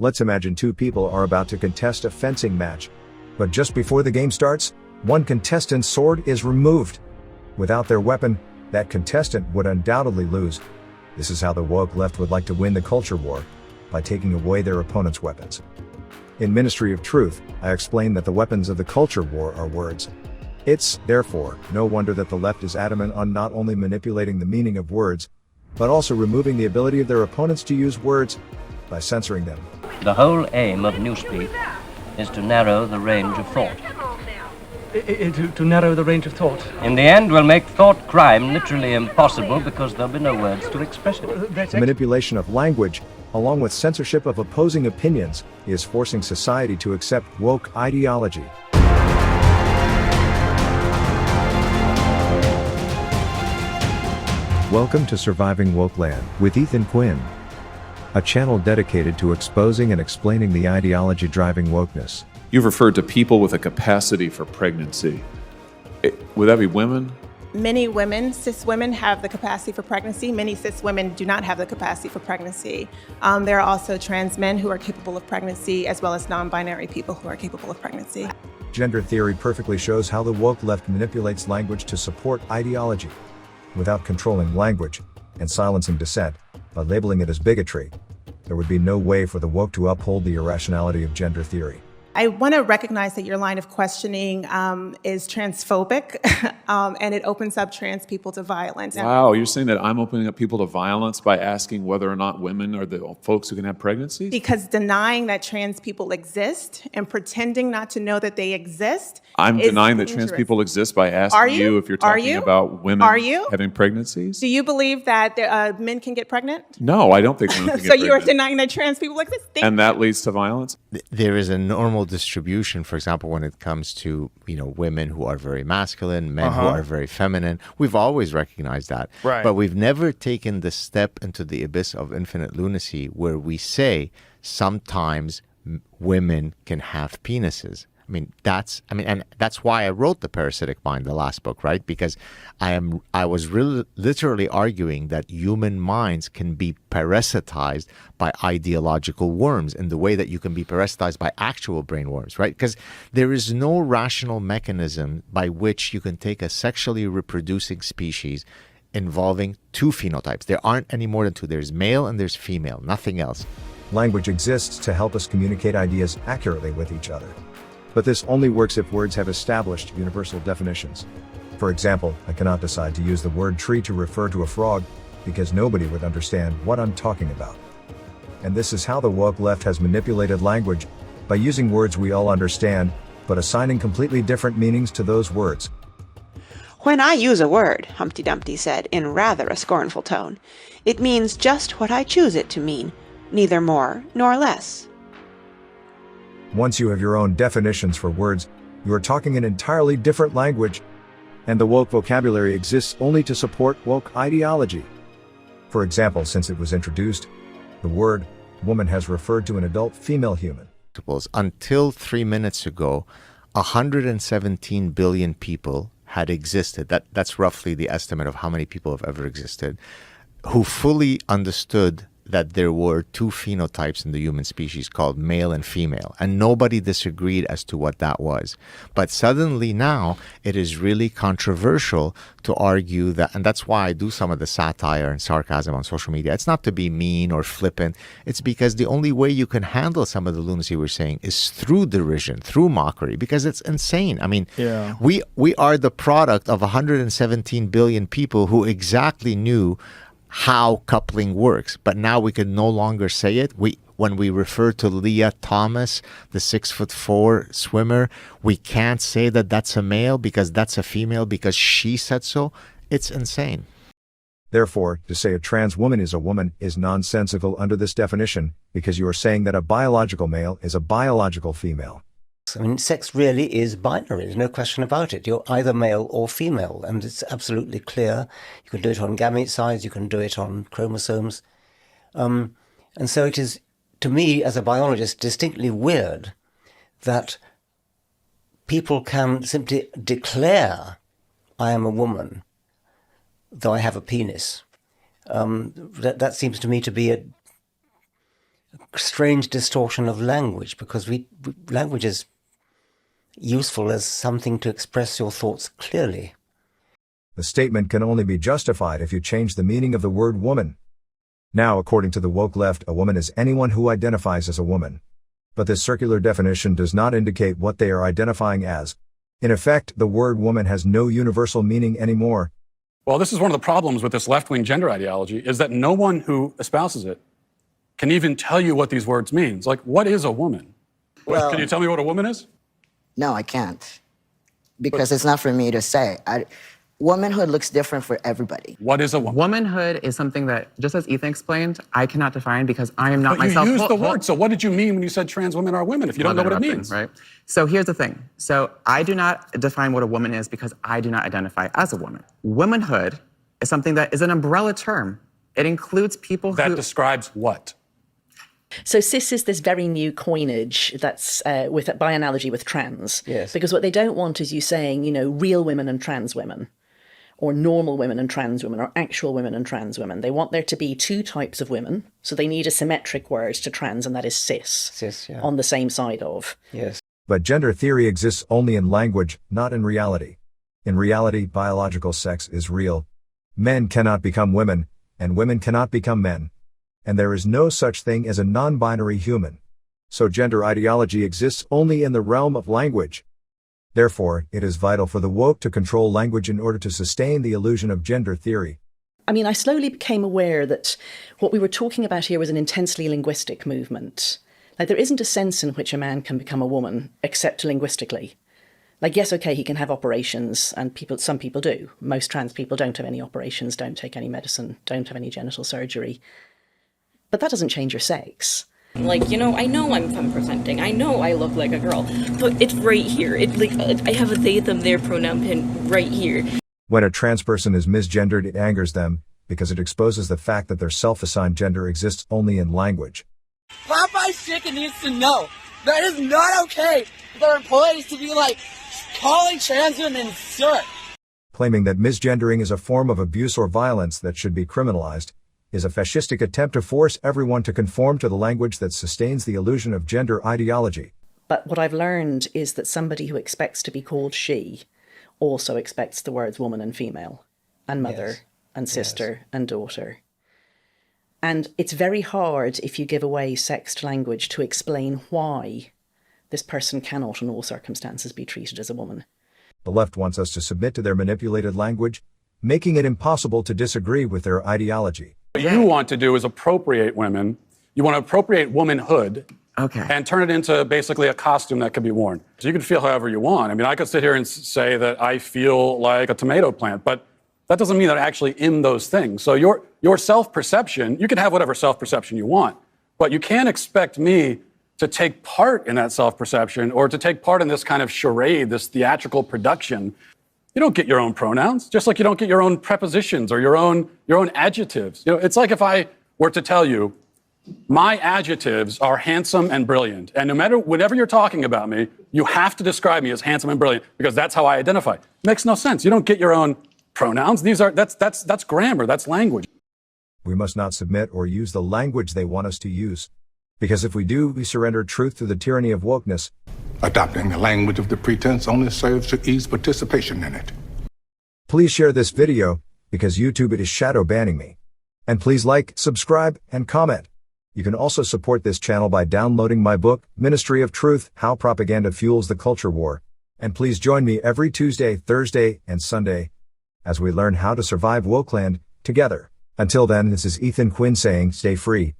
Let's imagine two people are about to contest a fencing match. But just before the game starts, one contestant's sword is removed. Without their weapon, that contestant would undoubtedly lose. This is how the woke left would like to win the culture war, by taking away their opponent's weapons. In Ministry of Truth, I explained that the weapons of the culture war are words. It's, therefore, no wonder that the left is adamant on not only manipulating the meaning of words, but also removing the ability of their opponents to use words by censoring them. The whole aim of newspeak is to narrow the range of thought. To narrow the range of thought? In the end, we'll make thought crime literally impossible because there'll be no words to express it. Manipulation of language, along with censorship of opposing opinions, is forcing society to accept woke ideology. Welcome to Surviving Woke Land with Ethan Quinn, a channel dedicated to exposing and explaining the ideology driving wokeness. You've referred to people with a capacity for pregnancy. Would that be women? Many women, cis women, have the capacity for pregnancy. Many cis women do not have the capacity for pregnancy. There are also trans men who are capable of pregnancy, as well as non-binary people who are capable of pregnancy. Gender theory perfectly shows how the woke left manipulates language to support ideology. Without controlling language and silencing dissent, by labeling it as bigotry, there would be no way for the woke to uphold the irrationality of gender theory. I want to recognize that your line of questioning is transphobic, and it opens up trans people to violence. Wow, you're saying that I'm opening up people to violence by asking whether or not women are the folks who can have pregnancies? Because denying that trans people exist and pretending not to know that they exist I'm is denying that dangerous. trans people exist by asking you if you're talking about women having pregnancies? Do you believe that men can get pregnant? No, I don't think women can get So pregnant. you are denying that trans people exist? And that leads to violence? There is a normal distribution, for example, when it comes to, women who are very masculine, men who are very feminine. We've always recognized that. Right. But we've never taken the step into the abyss of infinite lunacy where we say sometimes women can have penises. And that's why I wrote The Parasitic Mind, the last book, right? Because I was literally arguing that human minds can be parasitized by ideological worms in the way that you can be parasitized by actual brain worms, right? Because there is no rational mechanism by which you can take a sexually reproducing species involving two phenotypes. There aren't any more than two. There's male and there's female, nothing else. Language exists to help us communicate ideas accurately with each other. But this only works if words have established universal definitions. For example, I cannot decide to use the word tree to refer to a frog because nobody would understand what I'm talking about. And this is how the woke left has manipulated language, by using words we all understand, but assigning completely different meanings to those words. When I use a word, Humpty Dumpty said in rather a scornful tone, it means just what I choose it to mean, neither more nor less. Once you have your own definitions for words, you are talking an entirely different language, and the woke vocabulary exists only to support woke ideology. For example, since it was introduced, the word woman has referred to an adult female human. Until 3 minutes ago, 117 billion people had existed. That's roughly the estimate of how many people have ever existed, who fully understood that there were two phenotypes in the human species called male and female, and nobody disagreed as to what that was. But suddenly now it is really controversial to argue that, and that's why I do some of the satire and sarcasm on social media. It's not to be mean or flippant. It's because the only way you can handle some of the lunacy we're saying is through derision, through mockery, because it's insane. We are the product of 117 billion people who exactly knew how coupling works, but now we can no longer say it. When we refer to Leah Thomas, the 6'4" swimmer, we can't say that that's a male because that's a female because she said so. It's insane. Therefore, to say a trans woman is a woman is nonsensical under this definition, because you are saying that a biological male is a biological female. Sex really is binary. There's no question about it. You're either male or female, and it's absolutely clear. You can do it on gamete size, you can do it on chromosomes. And so it is, to me, as a biologist, distinctly weird that people can simply declare, I am a woman, though I have a penis. That seems to me to be strange distortion of language, because language is useful as something to express your thoughts clearly. The statement can only be justified if you change the meaning of the word woman. Now, according to the woke left, a woman is anyone who identifies as a woman. But this circular definition does not indicate what they are identifying as. In effect, the word woman has no universal meaning anymore. Well, this is one of the problems with this left-wing gender ideology, is that no one who espouses it can even tell you what these words mean. It's like, what is a woman? Well, can you tell me what a woman is? No, I can't. Because it's not for me to say. Womanhood looks different for everybody. What is a woman? Womanhood is something that, just as Ethan explained, I cannot define because I am not But myself. you used the word, so what did you mean when you said trans women are women if you don't know what it means? Right? So here's the thing. So I do not define what a woman is because I do not identify as a woman. Womanhood is something that is an umbrella term. It includes people That describes what? So cis is this very new coinage that's by analogy with trans. Yes. Because what they don't want is you saying, you know, real women and trans women, or normal women and trans women, or actual women and trans women. They want there to be two types of women, so they need a symmetric word to trans, and that is cis. Cis, yeah. On the same side of. Yes. But gender theory exists only in language, not in reality. In reality, biological sex is real. Men cannot become women, and women cannot become men. And there is no such thing as a non-binary human. So gender ideology exists only in the realm of language. Therefore, it is vital for the woke to control language in order to sustain the illusion of gender theory. I mean, I slowly became aware that what we were talking about here was an intensely linguistic movement. Like, there isn't a sense in which a man can become a woman, except linguistically. Like, yes, okay, he can have operations, and some people do. Most trans people don't have any operations, don't take any medicine, don't have any genital surgery. But that doesn't change your sex. Like, you know I'm femme presenting. I know I look like a girl, but it's right here. I have a they, them, their pronoun pin right here. When a trans person is misgendered, it angers them, because it exposes the fact that their self-assigned gender exists only in language. Popeye's Chicken needs to know that is not okay for their employees to be like calling trans women sir. Claiming that misgendering is a form of abuse or violence that should be criminalized is a fascistic attempt to force everyone to conform to the language that sustains the illusion of gender ideology. But what I've learned is that somebody who expects to be called she also expects the words woman and female, and mother, and sister, and daughter. And it's very hard, if you give away sexed language, to explain why this person cannot in all circumstances be treated as a woman. The left wants us to submit to their manipulated language, making it impossible to disagree with their ideology. What you want to do is appropriate women. You want to appropriate womanhood and turn it into basically a costume that could be worn. So you can feel however you want. I mean, I could sit here and say that I feel like a tomato plant, but that doesn't mean that I'm actually in those things. So your self-perception, you can have whatever self-perception you want, but you can't expect me to take part in that self-perception or to take part in this kind of charade, this theatrical production. You don't get your own pronouns, just like you don't get your own prepositions or your own adjectives. You know, it's like if I were to tell you, my adjectives are handsome and brilliant, and whenever you're talking about me, you have to describe me as handsome and brilliant because that's how I identify. It makes no sense. You don't get your own pronouns. That's grammar. That's language. We must not submit or use the language they want us to use, because if we do, we surrender truth to the tyranny of wokeness. Adopting the language of the pretense only serves to ease participation in it. Please share this video, because YouTube is shadow banning me. And please like, subscribe, and comment. You can also support this channel by downloading my book, Ministry of Truth, How Propaganda Fuels the Culture War. And please join me every Tuesday, Thursday, and Sunday as we learn how to survive Wokeland together. Until then, this is Ethan Quinn saying, stay free.